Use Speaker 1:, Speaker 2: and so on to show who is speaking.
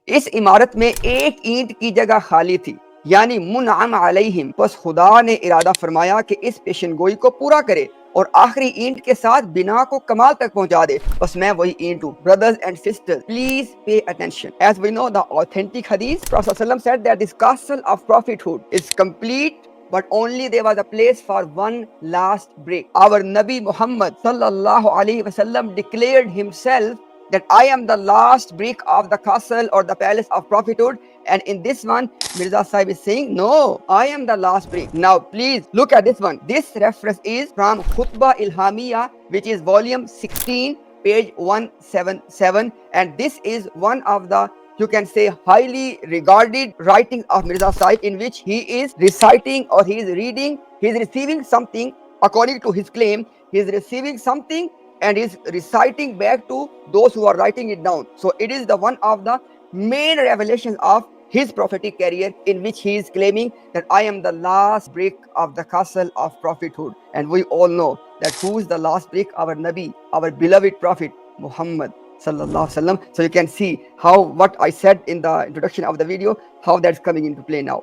Speaker 1: इस इमारत में एक ईंट की जगह खाली थी, यानी मुनअम अलैहिम। बस खुदा ने इरादा फरमाया कि इस पेशन गोई को पूरा करे और आखिरी ईंट के साथ बिना को कमाल तक पहुंचा दे। बस मैं वही ईंट हूँ। Brothers and sisters, please pay attention. As we know, the authentic hadith, Prophet ﷺ said that this castle of prophethood is complete, but only there was a place for one last brick. Our Nabi Muhammad sallallahu alaihi wasallam declared himself that I am the last brick of the castle or the palace of prophethood. And in this one, Mirza Sahib is saying, no, I am the last brick. Now, please look at this one. This reference is from Khutbah Ilhamiya, which is volume 16, page 177. And this is one of the, you can say, highly regarded writings of Mirza Sahib, in which he is reciting or he is reading, he is receiving something. According to his claim, he is receiving something and is reciting back to those who are writing it down. So it is the one of the main revelations of his prophetic career, in which he is claiming that I am the last brick of the castle of prophethood. And we all know that who is the last brick? Our Nabi, our beloved prophet Muhammad sallallahu alaihi wasallam. So you can see how what I said in the introduction of the video, how that's coming into play now.